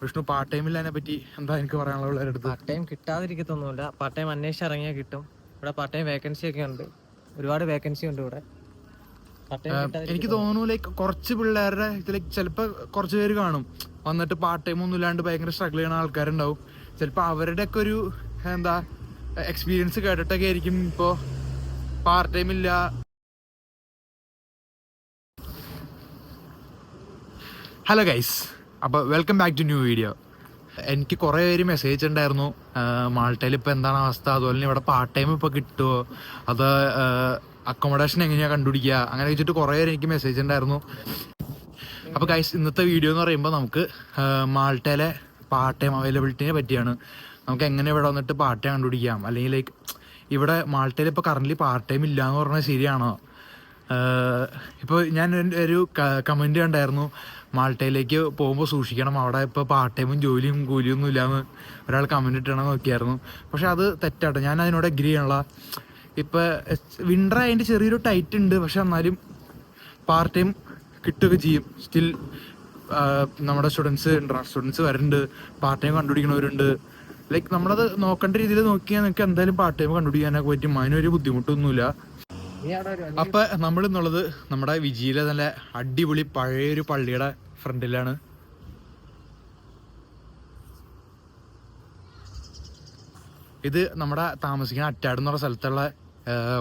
Vishnu part ടൈമില്ലതിനെ പറ്റി എന്താ എനിക്ക് പറയാനുള്ള അടുത്ത്? പാർട്ട് ടൈം കിട്ടാതിരിക്കത്തൊന്നുമില്ല. പാർട്ട് ടൈം അന്വേഷിച്ചിറങ്ങിയാൽ കിട്ടും. ഇവിടെ പാർട്ട് ടൈം വേക്കൻസി ഒക്കെ ഉണ്ട്, ഒരുപാട് വേക്കൻസി ഉണ്ട് ഇവിടെ. എനിക്ക് തോന്നുന്നു ലൈക്ക് കുറച്ച് പിള്ളേരുടെ ഇതിലേക്ക് ചിലപ്പോൾ കുറച്ച് പേര് കാണും വന്നിട്ട് പാർട്ട് ടൈം ഒന്നും ഇല്ലാണ്ട് ഭയങ്കര സ്ട്രഗിൾ ചെയ്യുന്ന ആൾക്കാരുണ്ടാവും. ചിലപ്പോൾ അവരുടെയൊക്കെ ഒരു എന്താ എക്സ്പീരിയൻസ് കേട്ടിട്ടൊക്കെ ആയിരിക്കും ഇപ്പോൾ പാർട്ട് ടൈം ഇല്ല. ഹലോ ഗൈസ്, അപ്പോൾ welcome back to new video. എനിക്ക് കുറേ പേര് മെസ്സേജ് ഉണ്ടായിരുന്നു മാൾട്ടയിൽ ഇപ്പോൾ എന്താണ് അവസ്ഥ, അതുപോലെ തന്നെ ഇവിടെ പാർട്ട് ടൈം ഇപ്പോൾ കിട്ടുമോ, അത് അക്കോമഡേഷൻ എങ്ങനെയാണ് കണ്ടുപിടിക്കുക, അങ്ങനെ വെച്ചിട്ട് കുറേ പേര് എനിക്ക് മെസ്സേജ് ഉണ്ടായിരുന്നു. അപ്പോൾ ഗൈസ്, ഇന്നത്തെ വീഡിയോ എന്ന് പറയുമ്പോൾ നമുക്ക് മാൾട്ടയിലെ പാർട്ട് ടൈം അവൈലബിലിറ്റിനെ പറ്റിയാണ്. നമുക്ക് എങ്ങനെ ഇവിടെ വന്നിട്ട് പാർട്ട് ടൈം കണ്ടുപിടിക്കാം, അല്ലെങ്കിൽ ലൈക്ക് ഇവിടെ മാൾട്ടയിൽ ഇപ്പോൾ കറൻ്റ് പാർട്ട് ടൈം ഇല്ല എന്ന് പറഞ്ഞാൽ ശരിയാണോ? ഇപ്പോൾ ഞാൻ ഒരു കമൻറ്റ് കണ്ടായിരുന്നു, മാൾട്ടയിലേക്ക് പോകുമ്പോൾ സൂക്ഷിക്കണം, അവിടെ ഇപ്പോൾ പാർട്ട് ടൈമും ജോലിയും കൂലിയൊന്നും ഇല്ലയെന്ന് ഒരാൾ കമൻറ്റ് ഇട്ടണം നോക്കിയായിരുന്നു. പക്ഷെ അത് തെറ്റാട്ടോ, ഞാൻ അതിനോട് അഗ്രി ചെയ്യണല്ല. ഇപ്പോൾ വിൻ്റർ അതിൻ്റെ ചെറിയൊരു ടൈറ്റ് ഉണ്ട്, പക്ഷെ പാർട്ട് ടൈം കിട്ടുകയൊക്കെ ചെയ്യും. സ്റ്റിൽ നമ്മുടെ സ്റ്റുഡൻസ് വരുന്നുണ്ട്, പാർട്ട് ടൈം കണ്ടുപിടിക്കണവരുണ്ട്. ലൈക്ക് നമ്മളത് നോക്കേണ്ട രീതിയിൽ നോക്കിയാൽ നിങ്ങൾക്ക് എന്തായാലും പാർട്ട് ടൈം കണ്ടുപിടിക്കാനൊക്കെ പറ്റും, അതിനൊരു ബുദ്ധിമുട്ടൊന്നുമില്ല. അപ്പൊ നമ്മൾ എന്നുള്ളത് നമ്മുടെ വിജിയിലെ നല്ല അടിപൊളി പഴയൊരു പള്ളിയുടെ ഫ്രണ്ടിലാണ്. ഇത് നമ്മുടെ താമസിക്കുന്ന അറ്റാട് എന്ന് പറഞ്ഞ സ്ഥലത്തുള്ള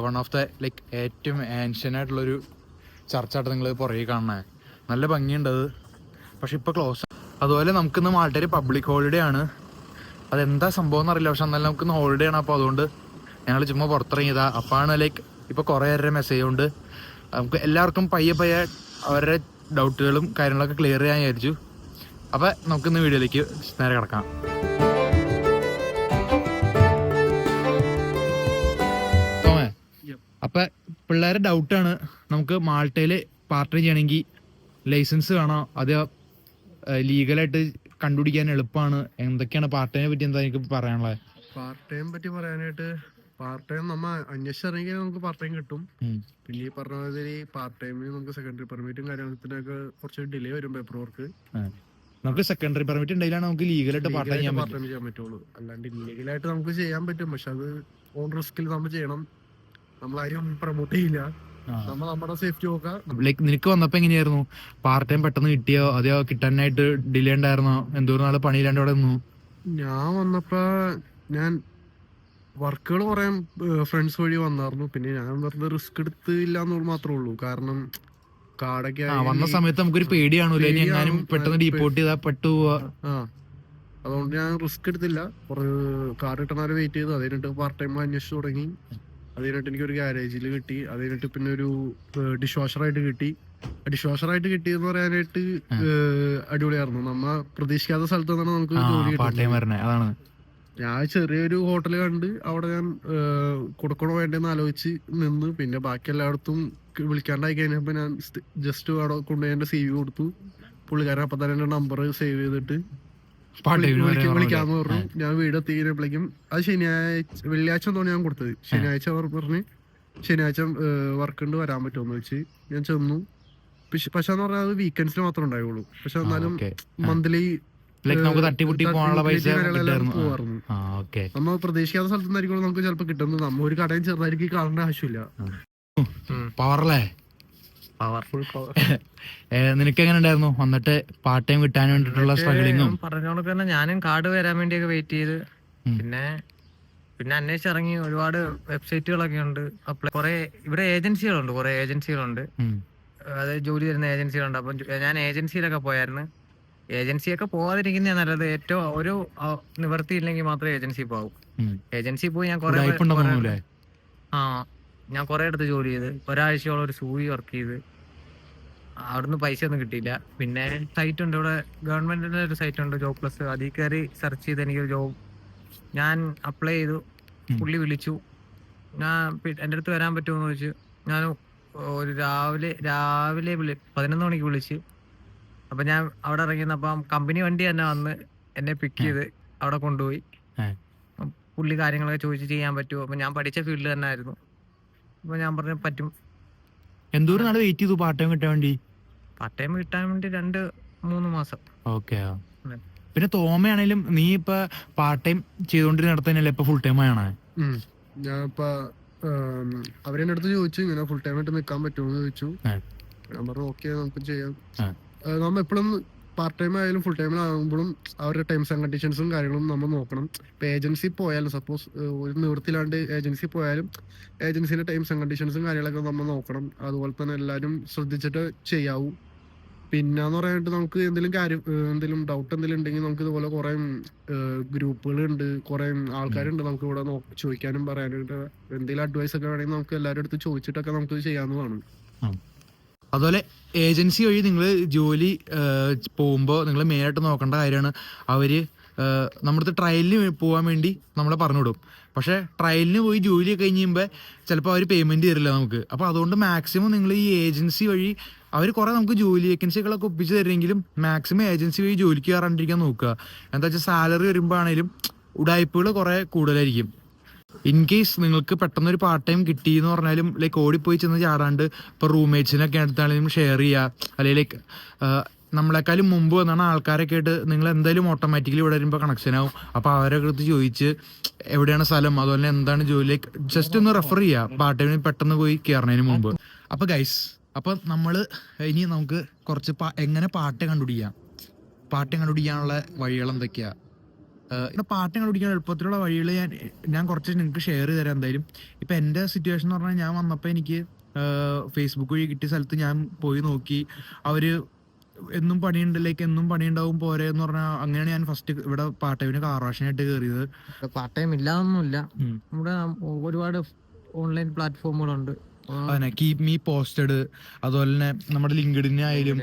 വൺ ഓഫ് ദ ലൈക്ക് ഏറ്റവും ആൻഷ്യൻ ആയിട്ടുള്ളൊരു ചർച്ചായിട്ട് നിങ്ങൾ പുറകെ കാണണേ. നല്ല ഭംഗിയുണ്ടത്, പക്ഷെ ഇപ്പോൾ ക്ലോസ്. അതുപോലെ നമുക്കിന്ന് മാൾട്ടയിൽ പബ്ലിക് ഹോളിഡേ ആണ്. അതെന്താ സംഭവം എന്നറിയില്ല, പക്ഷെ എന്നാലും നമുക്കിന്ന് ഹോളിഡേ ആണ്. അപ്പോൾ അതുകൊണ്ട് ഞങ്ങൾ ചുമ്മാ പുറത്തിറങ്ങിയതാ. അപ്പാണ് ലൈക്ക് ഇപ്പോൾ കുറേ പേരുടെ മെസ്സേജ് ഉണ്ട്. നമുക്ക് എല്ലാവർക്കും പയ്യെ അവരുടെ ഡൗട്ടുകളും കാര്യങ്ങളൊക്കെ ക്ലിയർ ചെയ്യാൻ വിചാരിച്ചു. അപ്പം നമുക്കിന്ന് വീഡിയോയിലേക്ക് നേരെ കിടക്കാം. അപ്പം പിള്ളേരുടെ ഡൗട്ടാണ്, നമുക്ക് മാൾട്ടയിൽ പാർട്ട് ടൈം ചെയ്യണമെങ്കിൽ ലൈസൻസ് വേണോ, അതോ ലീഗലായിട്ട് കണ്ടുപിടിക്കാൻ എളുപ്പമാണ്? എന്തൊക്കെയാണ് പാർട്ട് ടൈമിനെ പറ്റി എന്താ എനിക്ക് പറയാനുള്ളത്? പാർട്ട് ടൈം പറ്റി പറയാനായിട്ട്, പാർട്ട് ടൈം നമ്മൾ അന്വേഷിച്ചിറങ്ങിയാൽ നമുക്ക് പാർട്ട് ടൈം കിട്ടും. പിന്നെ ഈ പറഞ്ഞ മാതിരി പാർട്ട് ടൈമിന് നമുക്ക് സെക്കൻഡറി പെർമിറ്റും കാര്യത്തിനൊക്കെ കുറച്ച് ഡിലേ വരും പേപ്പർ വർക്ക്. നമുക്ക് സെക്കൻഡറി പെർമിറ്റ് ഉണ്ടെങ്കിലാണ് നമുക്ക് ലീഗലായിട്ട് പാർട്ട് ടൈം ചെയ്യാൻ പറ്റുള്ളൂ. അല്ലാണ്ട് ഇല്ലീഗലായിട്ട് നമുക്ക് ചെയ്യാൻ പറ്റും, പക്ഷെ അത് ഓൺ റിസ്കിൽ നമ്മൾ ചെയ്യണം. നമ്മളാരും പ്രൊമോട്ട് ചെയ്യില്ല, നമ്മൾ നമ്മുടെ സേഫ്റ്റി നോക്കാം. ലൈക്ക് നിനക്ക് വന്നപ്പോ എങ്ങനെയായിരുന്നു? പാർട്ട് ടൈം പെട്ടെന്ന് കിട്ടിയോ, അതെയോ കിട്ടാനായിട്ട് ഡിലേ ഉണ്ടായിരുന്നോ? എന്തോരം നാള് പണിയില്ലാണ്ട് അവിടെ നിന്നു? ഞാൻ വന്നപ്പോ ഞാൻ വർക്കുകൾ കുറെ ഫ്രണ്ട്സ് വഴി വന്നായിരുന്നു. പിന്നെ ഞാൻ വെറുതെ റിസ്ക് എടുത്തില്ല എന്ന് മാത്രമേ ഉള്ളൂ. കാരണം കാർഡൊക്കെ വന്ന സമയത്ത് നമുക്കൊരു പേടിയാണല്ലോ, എങ്ങാനും പെട്ടെന്ന് ഡീപ്പോർട്ട് ചെയ്താൽ പെട്ടുപോവാ. അതുകൊണ്ട് ഞാൻ റിസ്ക് എടുത്തില്ല. കാർഡ് കിട്ടണവരെ വെയിറ്റ് ചെയ്തു. അത് കഴിഞ്ഞിട്ട് പാർട്ട് ടൈം അന്വേഷിച്ചു തുടങ്ങി. അത് കഴിഞ്ഞിട്ട് എനിക്കൊരു ഗാരേജിൽ കിട്ടി. അത് കഴിഞ്ഞിട്ട് പിന്നെ ഒരു ഡിഷ് വാഷറായിട്ട് കിട്ടി. ഡിഷ് കിട്ടിയെന്ന് പറയാനായിട്ട് അടിപൊളിയായിരുന്നു. നമ്മ പ്രതീക്ഷിക്കാത്ത സ്ഥലത്ത് നിന്നാണ് നമുക്ക് ജോലി കിട്ടുന്നത്. ഞാൻ ചെറിയൊരു ഹോട്ടൽ കണ്ട് അവിടെ ഞാൻ കൊടുക്കണോ വേണ്ടെന്ന് ആലോചിച്ച് നിന്ന്. പിന്നെ ബാക്കി എല്ലായിടത്തും വിളിക്കാണ്ടായി കഴിഞ്ഞപ്പോ ഞാൻ ജസ്റ്റ് അവിടെ കൊണ്ടുപോയി എന്റെ CV കൊടുത്തു. പുള്ളിക്കാരൻ അപ്പൊ തന്നെ എന്റെ നമ്പർ സേവ് ചെയ്തിട്ട് വിളിക്കാന്ന് പറഞ്ഞു. ഞാൻ വീട് എത്തിക്കഴിഞ്ഞപ്പോഴേക്കും അത് വെള്ളിയാഴ്ച തോന്നി ഞാൻ കൊടുത്തത്. ശനിയാഴ്ച അവർ പറഞ്ഞ് ശനിയാഴ്ച വർക്ക് ഉണ്ട്, വരാൻ പറ്റുമെന്ന് വെച്ച് ഞാൻ ചെന്നു. പക്ഷെ എന്ന് പറഞ്ഞാൽ അത് വീക്കെൻഡ്സിൽ മാത്രമേ ഉണ്ടായുള്ളൂ. പക്ഷെ എന്നാലും മന്ത്ലി നമ്മൾ പ്രതീക്ഷിക്കാത്ത സ്ഥലത്തുനിന്നായിരിക്കും നമുക്ക് ചിലപ്പോ കിട്ടുന്നത്. നമ്മ ഒരു കടയും ചെറുതായിരിക്കും കാണേണ്ട ആവശ്യമില്ല. പവറല്ലേ? Powerful power. നിനക്ക് എങ്ങനെ ഉണ്ടായിരുന്നു വന്നിട്ട് പാർട്ട് ടൈം കിട്ടാൻ വേണ്ടിട്ടുള്ള സ്ട്രഗിളിങ്ങും? പറഞ്ഞോളൊക്കെ തന്നെ ഞാനും കാർഡ് വരാൻ വേണ്ടിയൊക്കെ വെയിറ്റ് ചെയ്ത് പിന്നെ അന്വേഷിച്ചിറങ്ങി. ഒരുപാട് വെബ്സൈറ്റുകളൊക്കെ ഉണ്ട്. കുറെ ഇവിടെ ഏജൻസികളുണ്ട്, കുറെ ഏജൻസികളുണ്ട്, അതായത് ജോലി തരുന്ന ഏജൻസികളുണ്ട്. അപ്പം ഞാൻ ഏജൻസിയിലൊക്കെ പോയായിരുന്നു. ഏജൻസിയൊക്കെ പോവാതിരിക്കുന്ന നല്ലത്. ഏറ്റവും ഒരു നിവർത്തി ഇല്ലെങ്കിൽ മാത്രമേ ഏജൻസി പോകൂ. ഏജൻസി പോയി ഞാൻ ഞാൻ കുറെ അടുത്ത് ജോലി ചെയ്ത് ഒരാഴ്ചയോളം ഒരു സൂയി വർക്ക് ചെയ്ത് അവിടുന്ന് പൈസ ഒന്നും കിട്ടിയില്ല. പിന്നെ സൈറ്റ് ഉണ്ട് ഇവിടെ, ഗവൺമെന്റിന്റെ ഒരു സൈറ്റ് ഉണ്ട് ജോബ് പ്ലസ്. അതിൽ കയറി സെർച്ച് ചെയ്ത് എനിക്കൊരു ജോബ് ഞാൻ അപ്ലൈ ചെയ്തു. പുള്ളി വിളിച്ചു. ഞാൻ എൻ്റെ അടുത്ത് വരാൻ പറ്റുമെന്ന് ചോദിച്ചു. ഞാൻ ഒരു രാവിലെ 11 മണിക്ക് വിളിച്ച്. അപ്പൊ ഞാൻ അവിടെ ഇറങ്ങിയപ്പം കമ്പനി വണ്ടി തന്നെ വന്ന് എന്നെ പിക്ക് ചെയ്ത് അവിടെ കൊണ്ടുപോയി. പുള്ളി കാര്യങ്ങളൊക്കെ ചോദിച്ച് ചെയ്യാൻ പറ്റുമോ? അപ്പൊ ഞാൻ പഠിച്ച ഫീൽഡ് തന്നെ ആയിരുന്നു. അപ്പൊ ഞാൻ പറഞ്ഞു പറ്റും. എന്തോരം നാളെ വെയിറ്റ് ചെയ്തു പാർട്ട് ടൈം കിട്ടാൻ വേണ്ടി? പാർട്ട് ടൈം കിട്ടാൻ വേണ്ടി 2-3 മാസം. ഓക്കെ. പിന്നെ തോമയാണേലും നീ ഇപ്പൊ പാർട്ട് ടൈം ചെയ്തോണ്ടിരുന്നിടത്ത് തന്നെയല്ലേ ഇപ്പൊ ഫുൾ ടൈം ആണ്? ഞാൻ ഇപ്പൊ അവരെന്റെ അടുത്ത് ചോദിച്ചു ഇങ്ങനെ ഫുൾ ടൈം ആയിട്ട് നിൽക്കാൻ പറ്റുമോ എന്ന് ചോദിച്ചു. ഞാൻ പറഞ്ഞു ഓക്കെ നമുക്ക് ചെയ്യാം. നമ്മ എപ്പോഴും പാർട്ട് ടൈം ആയാലും ഫുൾ ടൈമിലാകുമ്പോഴും അവരുടെ ടൈംസ് ആൻഡ് കണ്ടീഷൻസും കാര്യങ്ങളും നമ്മൾ നോക്കണം. ഇപ്പൊ ഏജൻസി പോയാലും സപ്പോസ് ഒരു നിവൃത്തിയില്ലാണ്ട് ഏജൻസി പോയാലും ഏജൻസിയുടെ ടൈംസ് ആൻഡ് കണ്ടീഷൻസും കാര്യങ്ങളൊക്കെ നമ്മൾ നോക്കണം. അതുപോലെ തന്നെ എല്ലാവരും ശ്രദ്ധിച്ചിട്ട് ചെയ്യാവൂ. പിന്നെന്ന് പറയാനായിട്ട് നമുക്ക് എന്തെങ്കിലും ഡൗട്ട് എന്തെങ്കിലും ഉണ്ടെങ്കിൽ നമുക്ക് ഇതുപോലെ കുറെ ഗ്രൂപ്പുകളുണ്ട്, കുറെ ആൾക്കാരുണ്ട് നമുക്ക് ഇവിടെ ചോദിക്കാനും പറയാനായിട്ട്. എന്തെങ്കിലും അഡ്വൈസ് ഒക്കെ വേണമെങ്കിൽ നമുക്ക് എല്ലാവരുടെ അടുത്ത് ചോദിച്ചിട്ടൊക്കെ നമുക്ക് ചെയ്യാവുന്നതാണ്. അതുപോലെ ഏജൻസി വഴി നിങ്ങൾ ജോലി പോകുമ്പോൾ നിങ്ങൾ മെയിനായിട്ട് നോക്കേണ്ട കാര്യമാണ് അവർ നമ്മുടെ അടുത്ത് ട്രയലിന് പോകാൻ വേണ്ടി നമ്മളെ പറഞ്ഞുവിടും. പക്ഷേ ട്രയലിന് പോയി ജോലിയൊക്കെ കഴിഞ്ഞ് കഴിയുമ്പോൾ ചിലപ്പോൾ അവർ പേയ്മെൻറ്റ് തരില്ല നമുക്ക്. അപ്പോൾ അതുകൊണ്ട് മാക്സിമം നിങ്ങൾ ഈ ഏജൻസി വഴി അവർ കുറേ നമുക്ക് ജോലി വേക്കൻസികളൊക്കെ ഒപ്പിച്ച് തരുമെങ്കിലും മാക്സിമം ഏജൻസി വഴി ജോലിക്ക് കയറാണ്ടിരിക്കാൻ നോക്കുക. എന്താ വെച്ചാൽ സാലറി വരുമ്പോൾ ആണെങ്കിലും ഉടായ്പകൾ കുറേ കൂടുതലായിരിക്കും. ഇൻ കേസ് നിങ്ങൾക്ക് പെട്ടെന്നൊരു പാർട്ട് ടൈം കിട്ടി എന്ന് പറഞ്ഞാലും ലൈക്ക് ഓടിപ്പോയി ചെന്ന് ചാടാണ്ട് ഇപ്പോൾ റൂംമേറ്റ്സിനൊക്കെ അടുത്താണെങ്കിലും ഷെയർ ചെയ്യുക. അല്ലെങ്കിൽ ലൈക്ക് നമ്മളെക്കാളും മുമ്പ് വന്നാണ് ആൾക്കാരൊക്കെ ആയിട്ട് നിങ്ങൾ എന്തായാലും ഓട്ടോമാറ്റിക്കലി ഇവിടെ വരുമ്പോൾ കണക്ഷൻ ആവും. അപ്പോൾ അവരൊക്കെ അടുത്ത് ചോദിച്ച് എവിടെയാണ് സ്ഥലം, അതുപോലെ എന്താണ് ജോലി, ലൈക്ക് ജസ്റ്റ് ഒന്ന് റെഫർ ചെയ്യുക പാർട്ട് ടൈമിന് പെട്ടെന്ന് പോയി കയറുന്നതിന് മുമ്പ്. അപ്പോൾ ഗൈസ്, അപ്പോൾ നമ്മൾ ഇനി നമുക്ക് കുറച്ച് എങ്ങനെ പാട്ട് കണ്ടുപിടിക്കാനുള്ള വഴികൾ എന്തൊക്കെയാണ്? പാട്ട് കണ്ടുപിടിക്കാൻ എളുപ്പത്തിലുള്ള വഴികൾ ഞാൻ കുറച്ച് നിങ്ങൾക്ക് ഷെയർ ചെയ്ത് തരാം എന്തായാലും. ഇപ്പം എൻ്റെ സിറ്റുവേഷൻ എന്ന് പറഞ്ഞാൽ ഞാൻ വന്നപ്പോൾ എനിക്ക് ഫേസ്ബുക്ക് വഴി കിട്ടിയ സ്ഥലത്ത് ഞാൻ പോയി നോക്കി. അവർ എന്നും പണിയുണ്ടാവും പോരെ എന്ന് പറഞ്ഞാൽ അങ്ങനെയാണ് ഞാൻ ഫസ്റ്റ് ഇവിടെ പാർട്ട് ടൈമിന് കാർ വാഷിനായിട്ട് കയറിയത്. പാർട്ട് ടൈം ഇല്ലാതൊന്നുമില്ല, ഇവിടെ ഒരുപാട് ഓൺലൈൻ പ്ലാറ്റ്ഫോമുകളുണ്ട്. കീപ് മീ പോസ്റ്റഡ്, അതുപോലെ തന്നെ നമ്മുടെ ലിങ്ക്ഡിൻ ആയാലും,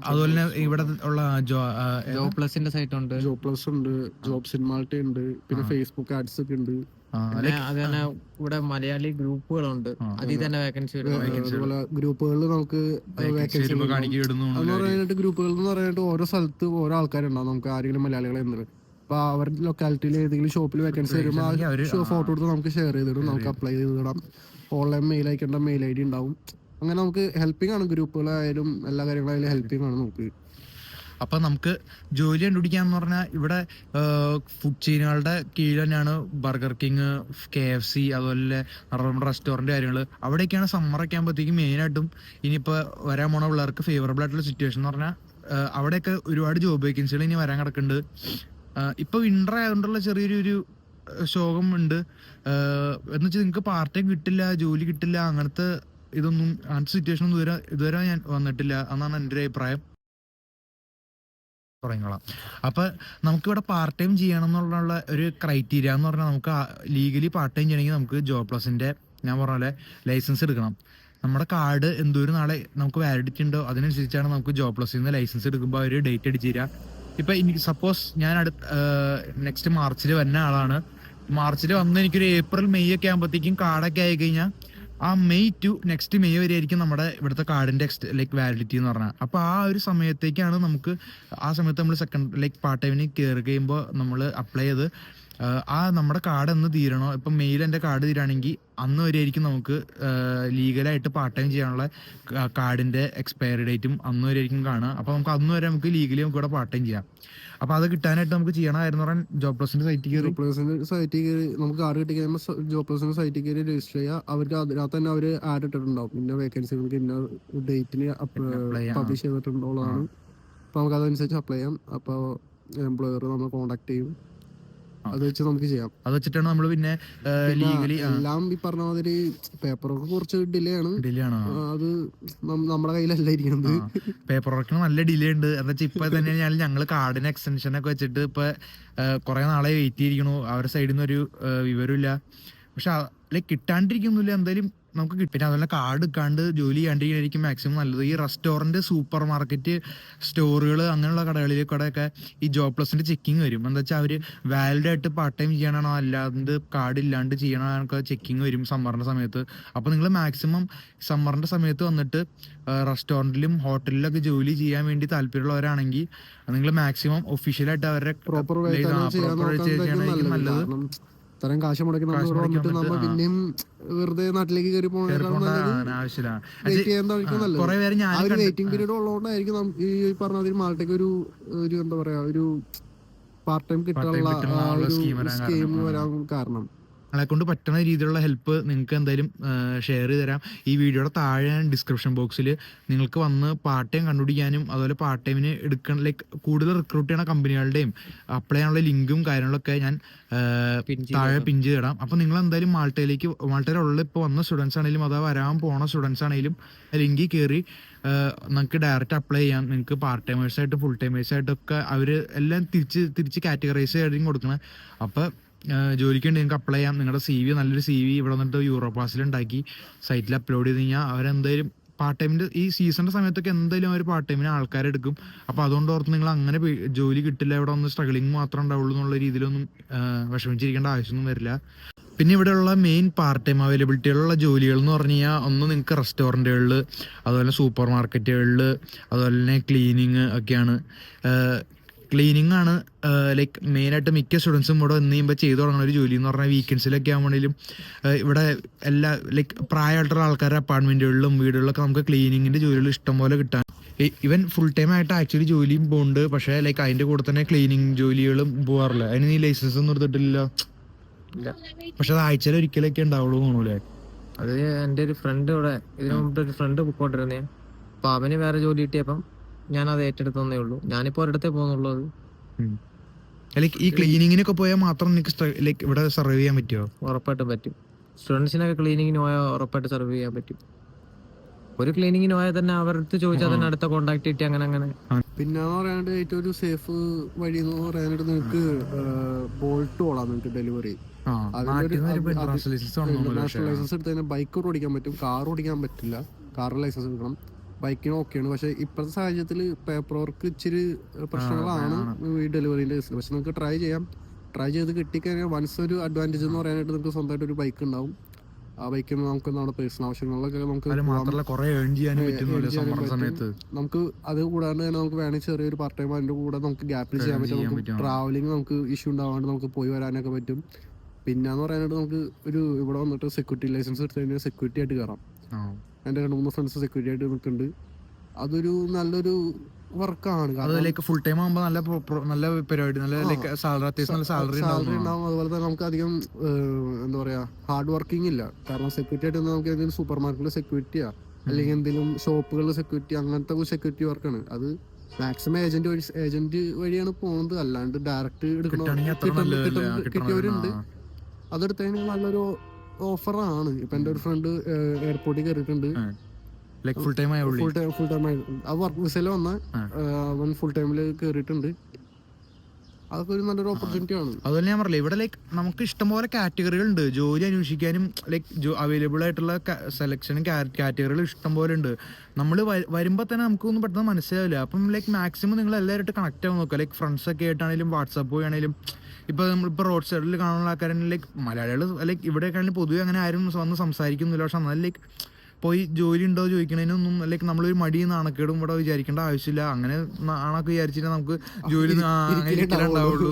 അതുപോലെ തന്നെ ഇവിടെ ഉള്ള ജോബ് പ്ലസിന്റെ സൈറ്റ് ഉണ്ട്, ജോബ് പ്ലസ് ഉണ്ട്, ജോബ്സ് ഇൻ മാൾട്ട ഉണ്ട്, പിന്നെ ഫേസ്ബുക്ക് ആഡ്സ് ഒക്കെ ഉണ്ട്. അത് തന്നെ ഇവിടെ മലയാളി ഗ്രൂപ്പുകളുണ്ട്, അതിൽ തന്നെ വേക്കൻസി അതുപോലെ ഗ്രൂപ്പുകളിൽ നമുക്ക് വേക്കൻസി പറയാനായിട്ട് ഗ്രൂപ്പുകൾ എന്ന് പറയാനായിട്ട് ഓരോ സ്ഥലത്ത് ഓരോ ആൾക്കാരുണ്ടാവും. നമുക്ക് ആരെങ്കിലും മലയാളികളെ എന്നത് അപ്പൊ അവരുടെ ലൊക്കാലിറ്റിയിൽ ഏതെങ്കിലും ഷോപ്പിൽ വേക്കൻസി വരുമ്പോൾ ആ ഫോട്ടോ എടുത്ത് നമുക്ക് ഷെയർ ചെയ്തിടും, നമുക്ക് അപ്ലൈ ചെയ്തിടാം. ഓൺലൈൻ മെയിൽ അയക്കേണ്ട മെയിൽ ID ഉണ്ടാവും. അങ്ങനെ നമുക്ക് ഹെൽപ്പിംഗ് ആണ്, ഗ്രൂപ്പുകളായാലും എല്ലാ കാര്യങ്ങളായാലും ഹെൽപ്പിംഗ് ആണ് നമുക്ക്. അപ്പം നമുക്ക് ജോലി കണ്ടുപിടിക്കാന്ന് പറഞ്ഞാൽ ഇവിടെ ഫുഡ് ചെയിനുകളുടെ കീഴിൽ തന്നെയാണ് ബർഗർ കിങ്, KFC, അതുപോലെ നമ്മുടെ റെസ്റ്റോറൻറ്റ് കാര്യങ്ങൾ. അവിടെയൊക്കെയാണ് സമ്മറൊക്കെ ആകുമ്പോഴത്തേക്കും മെയിനായിട്ടും ഇനിയിപ്പോൾ വരാൻ പോണ പിള്ളേർക്ക് ഫേവറബിൾ ആയിട്ടുള്ള സിറ്റുവേഷൻ എന്ന് പറഞ്ഞാൽ അവിടെയൊക്കെ ഒരുപാട് ജോബ് വേക്കൻസികൾ ഇനി വരാൻ കിടക്കുന്നുണ്ട്. ഇപ്പോൾ വിൻ്റർ ആയതുകൊണ്ടുള്ള ചെറിയൊരു ശോകം ഉണ്ട് എന്ന് വെച്ചാൽ നിങ്ങൾക്ക് പാർട്ട് ടൈം കിട്ടില്ല, ജോലി കിട്ടില്ല, അങ്ങനത്തെ സിറ്റുവേഷൻ ഒന്നും ഇതുവരെ ഞാൻ വന്നിട്ടില്ല എന്നാണ് എൻ്റെ ഒരു അഭിപ്രായം. തുടങ്ങിക്കോളാം. അപ്പോൾ നമുക്കിവിടെ പാർട്ട് ടൈം ചെയ്യണം എന്നുള്ള ഒരു ക്രൈറ്റീരിയ എന്ന് പറഞ്ഞാൽ നമുക്ക് ലീഗലി പാർട്ട് ടൈം ചെയ്യണമെങ്കിൽ നമുക്ക് ജോബ് പ്ലസിൻ്റെ ഞാൻ പറഞ്ഞ പോലെ ലൈസൻസ് എടുക്കണം. നമ്മുടെ കാർഡ് എന്തോരം നാളെ നമുക്ക് വാലിഡിറ്റി ഉണ്ടോ അതിനനുസരിച്ചാണ് നമുക്ക് ജോബ് പ്ലസിൽ നിന്ന് ലൈസൻസ് എടുക്കുമ്പോൾ അവർ ഡേറ്റ് അടിച്ച് തരിക. ഇപ്പം സപ്പോസ് ഞാൻ നെക്സ്റ്റ് മാർച്ചിൽ വരുന്ന ആളാണ്. മാർച്ചിൽ വന്ന് എനിക്കൊരു ഏപ്രിൽ മെയ് ഒക്കെ ആകുമ്പോഴത്തേക്കും കാർഡൊക്കെ ആയി കഴിഞ്ഞാൽ ആ മെയ് ടു നെക്സ്റ്റ് മെയ് വരെ ആയിരിക്കും നമ്മുടെ ഇവിടുത്തെ കാർഡിൻ്റെ ലൈക്ക് വാലിഡിറ്റി എന്ന് പറഞ്ഞാൽ. അപ്പോൾ ആ ഒരു സമയത്തേക്കാണ് നമുക്ക് ആ സമയത്ത് നമ്മൾ സെക്കൻഡ് ലൈക്ക് പാർട്ട് ടൈമിന് കയറി കഴിയുമ്പോൾ നമ്മൾ അപ്ലൈ ചെയ്ത് നമ്മുടെ കാർഡ് എന്ന് തീരണോ, ഇപ്പം മെയിൽ എൻ്റെ കാർഡ് തീരുകയാണെങ്കിൽ അന്ന് വരെ ആയിരിക്കും നമുക്ക് ലീഗലായിട്ട് പാർട്ട് ടൈം ചെയ്യാനുള്ള കാർഡിൻ്റെ എക്സ്പയറി ഡേറ്റും അന്ന് വരെ ആയിരിക്കും കാണുക. അപ്പോൾ നമുക്ക് അന്ന് വരെ നമുക്ക് ലീഗലി നമുക്ക് ഇവിടെ പാർട്ട് ടൈം ചെയ്യാം. അപ്പോൾ അത് കിട്ടാനായിട്ട് നമുക്ക് ചെയ്യണമായിരുന്നു പറഞ്ഞാൽ ജോബ് പ്ലസിൻ്റെ സൈറ്റിൽ കയറി നമുക്ക് കാർഡ് കിട്ടി കഴിയുമ്പോൾ ജോബ് പ്ലസിൻ്റെ സൈറ്റിൽ കയറി രജിസ്റ്റർ ചെയ്യുക. അവർക്ക് അതിനകത്ത് തന്നെ അവർ ആഡ് ഇട്ടിട്ടുണ്ടാവും, പിന്നെ വേക്കൻസികൾക്ക് ഇന്ന ഡേറ്റിന് പബ്ലിഷ് ചെയ്തിട്ടുള്ളതാണ്. അപ്പോൾ നമുക്ക് അതനുസരിച്ച് അപ്ലൈ ചെയ്യാം. അപ്പോൾ എംപ്ലോയർ നമ്മൾ കോൺടാക്ട് ചെയ്യും, അത് വെച്ച് നമുക്ക് ചെയ്യാം. അത് വെച്ചിട്ടാണ് നമ്മൾ പിന്നെ ലീഗലി എല്ലാം ഈ പറഞ്ഞ മാതിരി പേപ്പറൊക്കെ കുറച്ച് ഡിലേ ആണ്. അത് നമ്മുടെ കയ്യിലല്ല ഇരിക്കുന്നത്. പേപ്പർ വർക്കിന് നല്ല ഡിലേ ഉണ്ട്. എന്താ വെച്ചാൽ ഇപ്പൊ തന്നെ ഞങ്ങൾ കാർഡിന് എക്സ്റ്റൻഷൻ ഒക്കെ വെച്ചിട്ട് ഇപ്പൊ കുറെ നാളെ വെയിറ്റ് ചെയ്തിരിക്കണു. അവരുടെ സൈഡിൽ നിന്ന് ഒരു വിവരമില്ല. പക്ഷെ ലൈക്ക് കിട്ടാണ്ടിരിക്കുന്നില്ല, എന്തായാലും നമുക്ക് കിട്ടും. പിന്നെ അതുപോലെ കാർഡ് എടുക്കാണ്ട് ജോലി ചെയ്യാണ്ടിരിക്കും മാക്സിമം നല്ലത്. ഈ റെസ്റ്റോറൻറ്റ്, സൂപ്പർ മാർക്കറ്റ്, സ്റ്റോറുകൾ അങ്ങനെയുള്ള കടകളിലേക്കൂടെയൊക്കെ ഈ ജോബ് പ്ലസിൻ്റെ ചെക്കിങ് വരും. എന്താ വെച്ചാൽ അവർ വാലിഡ് ആയിട്ട് പാർട്ട് ടൈം ചെയ്യണോ അല്ലാണ്ട് കാർഡ് ഇല്ലാണ്ട് ചെയ്യണോ ചെക്കിങ് വരും സമ്മറിൻ്റെ സമയത്ത്. അപ്പോൾ നിങ്ങൾ മാക്സിമം സമ്മറിൻ്റെ സമയത്ത് വന്നിട്ട് റെസ്റ്റോറൻറ്റിലും ഹോട്ടലിലൊക്കെ ജോലി ചെയ്യാൻ വേണ്ടി താല്പര്യമുള്ളവരാണെങ്കിൽ നിങ്ങൾ മാക്സിമം ഒഫീഷ്യലായിട്ട് അവരുടെ പ്രോപ്പർ നല്ലത്. ഇത്രയും കാശ് മുടക്കി നമ്മൾ വന്നിട്ട് നമ്മൾ പിന്നെയും വെറുതെ നാട്ടിലേക്ക് കയറി പോകുന്നതിനേക്കാളും നല്ലത് ആവശ്യമില്ല. വെയിറ്റ് ചെയ്യാൻ നല്ലത്. കുറെ പേര് ആ ഒരു വെയിറ്റിംഗ് പീരീഡ് ഉള്ളതുകൊണ്ടായിരിക്കും ഈ പറഞ്ഞ മാതിരി മാൾട്ടേക്ക് ഒരു എന്താ പറയാ ഒരു പാർട്ട് ടൈം കിട്ടാനുള്ള ഒരു സ്കീം വരാൻ കാരണം. നമ്മളെ കൊണ്ട് പറ്റുന്ന രീതിയിലുള്ള ഹെൽപ്പ് നിങ്ങൾക്ക് എന്തായാലും ഷെയർ ചെയ്ത് തരാം. ഈ വീഡിയോയുടെ താഴെ ഡിസ്ക്രിപ്ഷൻ ബോക്സിൽ നിങ്ങൾക്ക് വന്ന് പാർട്ട് ടൈം കണ്ടുപിടിക്കാനും അതുപോലെ പാർട്ട് ടൈമിന് എടുക്കാൻ ലൈക്ക് കൂടുതൽ റിക്രൂട്ട് ചെയ്യുന്ന കമ്പനികളുടെയും അപ്ലൈ ചെയ്യാനുള്ള ലിങ്കും കാര്യങ്ങളൊക്കെ ഞാൻ താഴെ പിൻ ചെയ്തിടാം. അപ്പോൾ നിങ്ങൾ എന്തായാലും മാൾട്ടയിലുള്ള ഇപ്പോൾ വന്ന സ്റ്റുഡൻസ് ആണെങ്കിലും അഥവാ വരാൻ പോണ സ്റ്റുഡൻസ് ആണെങ്കിലും ലിങ്കിൽ കയറി നിങ്ങൾക്ക് ഡയറക്റ്റ് അപ്ലൈ ചെയ്യാം. നിങ്ങൾക്ക് പാർട്ട് ടൈമേഴ്സായിട്ടും ഫുൾ ടൈമേഴ്സായിട്ടൊക്കെ അവർ എല്ലാം തിരിച്ച് കാറ്റഗറൈസ് ചെയ്തും കൊടുക്കണം. അപ്പോൾ ജോലിക്ക് വേണ്ടി നിങ്ങൾക്ക് അപ്ലൈ ചെയ്യാം. നിങ്ങളുടെ CV നല്ലൊരു CV ഇവിടെ വന്നിട്ട് യൂറോപാസിൽ ഉണ്ടാക്കി സൈറ്റിൽ അപ്ലോഡ് ചെയ്ത് കഴിഞ്ഞാൽ അവരെന്തായാലും പാർട്ട് ടൈമിൻ്റെ ഈ സീസണിൻ്റെ സമയത്തൊക്കെ എന്തായാലും അവർ പാർട്ട് ടൈമിന് ആൾക്കാരെ എടുക്കും. അപ്പോൾ അതുകൊണ്ട് ഓർത്ത് നിങ്ങൾ അങ്ങനെ ജോലി കിട്ടില്ല, ഇവിടെ വന്ന് സ്ട്രഗിളിങ് മാത്രം ഉണ്ടാവുള്ളൂ എന്നുള്ള രീതിയിലൊന്നും വിഷമിച്ചിരിക്കേണ്ട ആവശ്യമൊന്നും വരില്ല. പിന്നെ ഇവിടെയുള്ള മെയിൻ പാർട്ട് ടൈം അവൈലബിലിറ്റിയുള്ള ജോലികൾ എന്ന് പറഞ്ഞു കഴിഞ്ഞാൽ ഒന്ന് നിങ്ങൾക്ക് റെസ്റ്റോറൻറ്റുകളിൽ, അതുപോലെ സൂപ്പർ മാർക്കറ്റുകളിൽ, അതുപോലെ തന്നെ ക്ലീനിങ് ഒക്കെയാണ്. ക്ലീനിങ് ആണ് ലൈക്ക് മെയിനായിട്ട് മിക്ക സ്റ്റുഡൻസും ഇവിടെ വന്ന് കഴിയുമ്പോൾ ചെയ്തു തുടങ്ങുന്ന ഒരു ജോലി എന്ന് പറഞ്ഞാൽ വീക്കെൻഡ്സിലൊക്കെ ആകുമ്പോഴേലും ഇവിടെ എല്ലാ ലൈക്ക് പ്രായമായിട്ടുള്ള ആൾക്കാരുടെ അപ്പാർട്ട്മെൻറ്റുകളിലും വീടുകളിലൊക്കെ നമുക്ക് ക്ലീനിങ്ങിൻ്റെ ജോലികൾ ഇഷ്ടംപോലെ കിട്ടാൻ. ഇവൻ ഫുൾ ടൈം ആയിട്ട് ആക്ച്വലി ജോലിയും പോകുന്നുണ്ട്. പക്ഷേ ലൈക്ക് അതിൻ്റെ കൂടെ തന്നെ ക്ലീനിങ് ജോലികളും പോകാറില്ല. അതിന് നീ ലൈസൻസ് ഒന്നും എടുത്തിട്ടില്ല. പക്ഷെ അത് ആഴ്ചയിൽ ഒരിക്കലൊക്കെ ഉണ്ടാവുള്ളൂ തോന്നൂലേ? അത് എൻ്റെ ഒരു ഫ്രണ്ട് ഇവിടെ ഇതിനു മുമ്പ് ഒരു ഫ്രണ്ട് പോയിക്കൊണ്ടിരുന്നേ. അപ്പൊ അവന് വേറെ ജോലി കിട്ടിയപ്പം ഞാൻ അത് ഏറ്റെടുത്തേ ഉള്ളൂ. ഞാനിപ്പോ ഒരിടത്തേ പോകുന്നുള്ളൂ. ലൈക്ക് ഈ ക്ലീനിങ്ങിനൊക്കെ പോയാൽ മാത്രം നിങ്ങൾക്ക് ലൈക്ക് ഇവിടെ സർവൈവ് ചെയ്യാൻ പറ്റുമോ? ഉറപ്പായിട്ടും പറ്റും. സ്റ്റുഡൻസിനൊക്കെ ക്ലീനിങ്ങിന് പോയാൽ ഉറപ്പായിട്ട് സർവൈവ് ചെയ്യാൻ പറ്റും. ഒരു ക്ലീനിങ്ങിന് പോയാൽ തന്നെ അവരുടെ ചോദിച്ചാൽ തന്നെ അടുത്ത കോണ്ടാക്ട് കിട്ടി അങ്ങനെ. പിന്നെ പറയാണ്ട് ഏറ്റവും ഒരു സേഫ് വഴി എന്ന് പറയാനായിട്ട് നിങ്ങൾക്ക് ബോൾട്ട് ഓടാം. നിങ്ങൾക്ക് ഡെലിവറി ഇന്റർനാഷണൽ ലൈസൻസ് എടുത്ത് കഴിഞ്ഞാൽ ബൈക്ക് ഓടിക്കാൻ പറ്റും, കാർ ഓടിക്കാൻ പറ്റില്ല. കാറിന് ലൈസൻസ് എടുക്കണം. ബൈക്കിന് ഓക്കെയാണ്. പക്ഷെ ഇപ്പോഴത്തെ സാഹചര്യത്തിൽ പേപ്പർ വർക്ക് ഇച്ചിരി പ്രശ്നങ്ങളാണ് ഈ ഡെലിവറിന്റെ കേസിൽ. പക്ഷെ നിങ്ങൾക്ക് ട്രൈ ചെയ്ത് കിട്ടിക്കഴിഞ്ഞാൽ വൺസ് ഒരു അഡ്വാൻറ്റേജ് എന്ന് പറയാനായിട്ട് നിങ്ങൾക്ക് സ്വന്തമായിട്ട് ഒരു ബൈക്ക് ഉണ്ടാവും. ആ ബൈക്കിൽ നമുക്ക് നമ്മുടെ പേഴ്സണൽ ആവശ്യങ്ങളിലൊക്കെ നമുക്ക് അത് കൂടാണ്ട് തന്നെ നമുക്ക് വേണമെങ്കിൽ ചെറിയൊരു പാർട്ട് ടൈം അതിന്റെ കൂടെ നമുക്ക് ഗ്യാപ്പിൽ ചെയ്യാൻ പറ്റും. നമുക്ക് ട്രാവലിംഗ് നമുക്ക് ഇഷ്യൂ ഉണ്ടാവാണ്ട് നമുക്ക് പോയി വരാനൊക്കെ പറ്റും. പിന്നെന്ന് പറയാനായിട്ട് നമുക്ക് ഒരു ഇവിടെ വന്നിട്ട് സെക്യൂരിറ്റി ലൈസൻസ് എടുത്ത് കഴിഞ്ഞാൽ സെക്യൂരിറ്റി ആയിട്ട് കയറാം. എൻ്റെ 2-3 ഫ്രണ്ട്സ് സെക്യൂരിറ്റി ആയിട്ട് നിൽക്കുന്നുണ്ട്. അതൊരു നല്ലൊരു വർക്കാണ്. ഫുൾ ടൈം ആകുമ്പോൾ നല്ല പരിപാടി, നല്ല സാലറി ഉണ്ടാവും. അതുപോലെ തന്നെ നമുക്ക് അധികം എന്താ പറയാ ഹാർഡ് വർക്കിംഗ് ഇല്ല. കാരണം സെക്യൂരിറ്റി ആയിട്ട് നമുക്ക് എന്തെങ്കിലും സൂപ്പർ മാർക്കറ്റിൽ സെക്യൂരിറ്റിയാ അല്ലെങ്കിൽ എന്തെങ്കിലും ഷോപ്പുകളിൽ സെക്യൂരിറ്റി, അങ്ങനത്തെ സെക്യൂരിറ്റി വർക്കാണ്. അത് മാക്സിമം ഏജന്റ് വഴിയാണ് പോകുന്നത്. അല്ലാണ്ട് ഡയറക്റ്റ് കിട്ടിയവരുണ്ട്. അതെടുത്ത് കഴിഞ്ഞാൽ നല്ലൊരു ഓഫറാണ്. ഇപ്പൊ എന്റെ ഒരു ഫ്രണ്ട് എയർപോർട്ടിൽ കയറിയിട്ടുണ്ട്. ഫുൾ ടൈം ആ വർക്ക് വിസയിൽ വന്ന അവൻ ഫുൾ ടൈമിൽ കയറിയിട്ടുണ്ട്. അതൊക്കെ ഒരു നല്ലൊരു ഓപ്പർച്യൂണിറ്റി ആണ്. അതുപോലെ ഞാൻ പറഞ്ഞില്ല, ഇവിടെ ലൈക്ക് നമുക്ക് ഇഷ്ടംപോലെ കാറ്റഗറികൾ ഉണ്ട്. ജോലി അന്വേഷിക്കാനും ലൈക്ക് അവൈലബിൾ ആയിട്ടുള്ള സെലക്ഷനും കാറ്റഗറികൾ ഇഷ്ടംപോലെ ഉണ്ട്. നമ്മൾ വരുമ്പോൾ തന്നെ നമുക്കൊന്നും പെട്ടെന്ന് മനസ്സിലാവില്ല. അപ്പം ലൈക്ക് മാക്സിമം നിങ്ങൾ എല്ലാവരുമായിട്ട് കണക്ട് ആവാൻ നോക്കുക. ലൈക്ക് ഫ്രണ്ട്സൊക്കെ ആയിട്ടാണെങ്കിലും വാട്സാപ്പ് വഴി ആണെങ്കിലും. ഇപ്പോൾ നമ്മളിപ്പോൾ റോഡ് സൈഡിൽ കാണുന്ന ആൾക്കാരെ ലൈക്ക് മലയാളികൾ ലൈക്ക് ഇവിടെയൊക്കെയാണെങ്കിലും പൊതുവെ അങ്ങനെ ആരും വന്ന് സംസാരിക്കുന്നില്ല. പക്ഷെ എന്നാൽ ലൈക്ക് പോയി ജോലി ഉണ്ടോ ചോദിക്കണതിനൊന്നും ലൈക്ക് നമ്മളൊരു മടി നാണക്കേടും ഇവിടെ വിചാരിക്കേണ്ട ആവശ്യമില്ല. അങ്ങനെ നാണൊക്കെ വിചാരിച്ചിട്ട് നമുക്ക് ജോലി ഉണ്ടാവുള്ളൂ.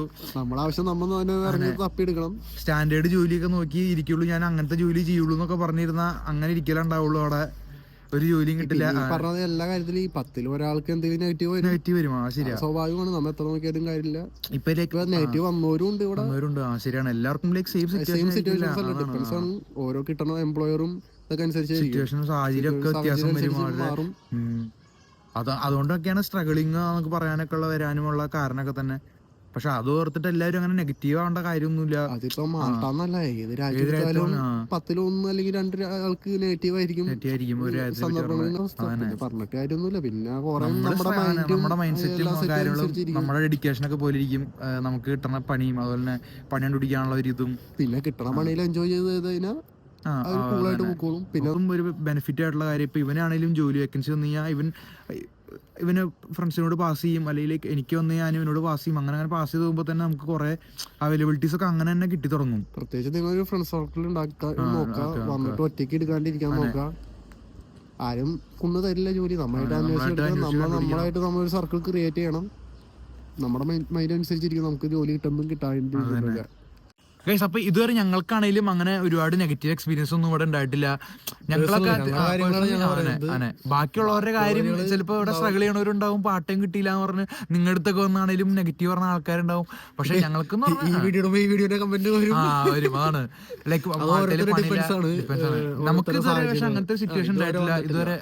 സ്റ്റാൻഡേർഡ് ജോലിയൊക്കെ നോക്കി ഇരിക്കുള്ളൂ, ഞാൻ അങ്ങനത്തെ ജോലി ചെയ്യുള്ളൂ എന്നൊക്കെ പറഞ്ഞിരുന്ന അങ്ങനെ ഇരിക്കലുണ്ടാവുള്ളൂ. അവിടെ ഒരു ജോലിയും കിട്ടില്ല. പറഞ്ഞത് എല്ലാ കാര്യത്തിലും ഈ 10 ഒരാൾക്ക് എന്തെങ്കിലും നെഗറ്റീവ് വരും. ശരിയാ, സ്വാഭാവികമാണ്. നമ്മൾ എത്ര നോക്കിയാലും കാര്യമില്ല. ഇപ്പൊ നെഗറ്റീവ് വന്നവരും ഉണ്ട് ഇവിടെ. ശരിയാണ്. എല്ലാവർക്കും ലൈക്ക് സെയിം സിറ്റുവേഷൻസ് അല്ല, ഡിപ്പെൻസ് ആണ്. ഓരോ കിട്ടണ എംപ്ലോയറും മാറും. അതുകൊണ്ടൊക്കെയാണ് സ്ട്രഗിളിങ് നമുക്ക് പറയാനൊക്കെ ഉള്ള വരാനുമുള്ള കാരണമൊക്കെ തന്നെ. പക്ഷെ അത് ഓർത്തിട്ട് എല്ലാവരും അങ്ങനെ നെഗറ്റീവ് ആവേണ്ട കാര്യമൊന്നുമില്ല. അതിപ്പോ മാറ്റാന്നല്ല, ഏത് രാജ്യത്തായാലും 10-1 അല്ലെങ്കിൽ 2 ആൾക്ക് നെഗറ്റീവ് ആയിരിക്കും. പറഞ്ഞിട്ട് കാര്യമൊന്നുമില്ല. പിന്നെ നമ്മുടെ മൈൻഡ് സെറ്റും കാര്യങ്ങളും നമ്മുടെ ഡെഡിക്കേഷനൊക്കെ പോലെ ഇരിക്കും. നമുക്ക് കിട്ടുന്ന പണിയും അതുപോലെ തന്നെ പണി കണ്ടുപിടിക്കാനുള്ള ഒരു ഇതും പിന്നെ കിട്ടണ പണിയിൽ എൻജോയ് ചെയ്ത് കഴിഞ്ഞാൽ പിന്നെ ഒരു ബെനിഫിറ്റ് ആയിട്ടുള്ള കാര്യം. ഇപ്പൊ ഇവനാണെങ്കിലും ജോലി വേക്കൻസി വന്നു കഴിഞ്ഞാൽ ഇവന് ഫ്രണ്ട്സിനോട് പാസ് ചെയ്യും, അല്ലെങ്കിൽ എനിക്ക് വന്ന് ഞാൻ ഇവനോട് പാസ് ചെയ്യും. അങ്ങനെ പാസ് ചെയ്ത് പോകുമ്പോൾ തന്നെ നമുക്ക് കുറെ അവൈലബിലിറ്റീസ് ഒക്കെ അങ്ങനെ തന്നെ കിട്ടി തുടങ്ങും. പ്രത്യേകിച്ച് നിങ്ങളൊരു ഫ്രണ്ട് സർക്കിൾ ഉണ്ടാക്കാൻ നോക്കുക. വന്നിട്ട് ഒറ്റയ്ക്ക് എടുക്കാണ്ടിരിക്കാൻ നോക്കുക. ആരും കൊണ്ടു തരില്ല ജോലി. നമ്മളായിട്ട് അന്വേഷിച്ചെടുക്കണം. നമ്മളായിട്ട് നമ്മളൊരു സർക്കിൾ ക്രിയേറ്റ് ചെയ്യണം. നമ്മുടെ മൈൻഡ് അനുസരിച്ചിരിക്കും നമുക്ക് ജോലി കിട്ടുന്നതും കിട്ടാണ്ടിരിക്കുന്നില്ല. ഗൈസ് അപ്പൊ ഇതുവരെ ഞങ്ങൾക്കാണേലും അങ്ങനെ ഒരുപാട് നെഗറ്റീവ് എക്സ്പീരിയൻസ് ഒന്നും ഇവിടെ ഉണ്ടായിട്ടില്ല. ഞങ്ങളൊക്കെ ബാക്കിയുള്ളവരുടെ കാര്യം ചിലപ്പോ ഇവിടെ സ്ട്രഗിൾ ചെയ്യണവരുണ്ടാവും, പാർട്ട് ടൈം കിട്ടിയില്ല എന്ന് പറഞ്ഞ് നിങ്ങളുടെ അടുത്തൊക്കെ വന്നാണേലും നെഗറ്റീവ് പറഞ്ഞ ആൾക്കാരുണ്ടാവും. പക്ഷെ ഞങ്ങൾക്ക് ആണ് ലൈക്ക് നമുക്ക് ഇതുവരെ പക്ഷെ അങ്ങനത്തെ സിറ്റുവേഷൻ ഉണ്ടായിട്ടില്ല. ഇതുവരെ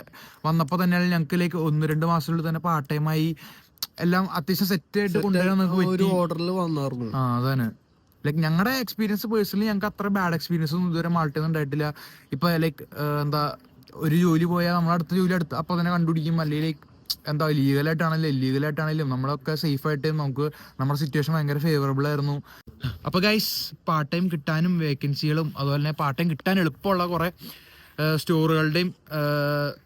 വന്നപ്പോ തന്നെ ഞങ്ങൾക്ക് ലൈക്ക് 1-2 മാസത്തിനുള്ളിൽ തന്നെ പാർട്ട് ടൈം ആയി എല്ലാം അത്യാവശ്യം സെറ്റ് ആയിട്ട് കൊണ്ടുവരാൻ നമുക്ക് പറ്റി. അതാണ് ലൈക്ക് ഞങ്ങളുടെ എക്സ്പീരിയൻസ് പേഴ്സണലി ഞങ്ങൾക്ക് അത്ര ബാഡ് എക്സ്പീരിയൻസ് ഒന്നും ഇതുവരെ മാൾട്ടയിൽ ഉണ്ടായിട്ടില്ല. ഇപ്പൊ ലൈക്ക് എന്താ ഒരു ജോലി പോയാൽ നമ്മളടുത്ത ജോലി അപ്പൊ തന്നെ കണ്ടുപിടിക്കും. അല്ലെങ്കിൽ ലൈക്ക് എന്താ ലീഗലായിട്ടാണെങ്കിലും ഇല്ലീഗലായിട്ടാണെങ്കിലും നമ്മളൊക്കെ സേഫ് ആയിട്ട് നമുക്ക് നമ്മുടെ സിറ്റുവേഷൻ ഭയങ്കര ഫേവറബിൾ ആയിരുന്നു. അപ്പൊ ഗൈസ് പാർട്ട് ടൈം കിട്ടാനും വേക്കൻസികളും അതുപോലെ തന്നെ പാർട്ട് ടൈം കിട്ടാൻ എളുപ്പമുള്ള കുറെ സ്റ്റോറുകളുടെയും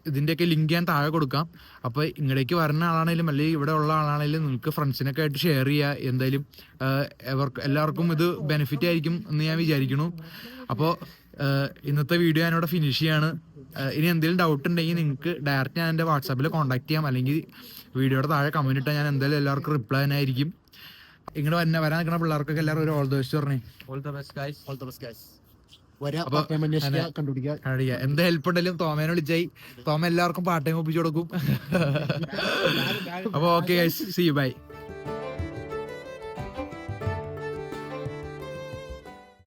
ഇതിൻ്റെയൊക്കെ ലിങ്ക് ഞാൻ താഴെ കൊടുക്കാം. അപ്പോൾ ഇങ്ങടേക്ക് വരുന്ന ആളാണെങ്കിലും അല്ലെങ്കിൽ ഇവിടെ ഉള്ള ആളാണെങ്കിലും നിങ്ങൾക്ക് ഫ്രണ്ട്സിനൊക്കെ ആയിട്ട് ഷെയർ ചെയ്യുക. എന്തായാലും എല്ലാവർക്കും ഇത് ബെനിഫിറ്റ് ആയിരിക്കും എന്ന് ഞാൻ വിചാരിക്കുന്നു. അപ്പോൾ ഇന്നത്തെ വീഡിയോ ഞാനിവിടെ ഫിനിഷ് ചെയ്യാണ്. ഇനി എന്തെങ്കിലും ഡൗട്ട് ഉണ്ടെങ്കിൽ നിങ്ങൾക്ക് ഡയറക്റ്റ് ഞാൻ എൻ്റെ വാട്സാപ്പിൽ കോൺടാക്ട് ചെയ്യാം, അല്ലെങ്കിൽ വീഡിയോയുടെ താഴെ കമൻറ്റ് ഇട്ടാൽ ഞാൻ എന്തായാലും എല്ലാവർക്കും റിപ്ലൈ തന്നെ ആയിരിക്കും. ഇങ്ങോട്ട് വരാൻ നിൽക്കുന്ന പിള്ളേർക്കൊക്കെ എല്ലാവരും ഒരു ഓൾ ദ ബെസ്റ്റ് പറഞ്ഞേ. All the best guys. എന്ത് ഹെൽപ്പ് ഉണ്ടെങ്കിലും തോമേനെ വിളിച്ചായി, തോമ എല്ലാവർക്കും പാർട്ട് ടൈം ഒപ്പിച്ചു കൊടുക്കും. അപ്പൊ okay guys, see you, by.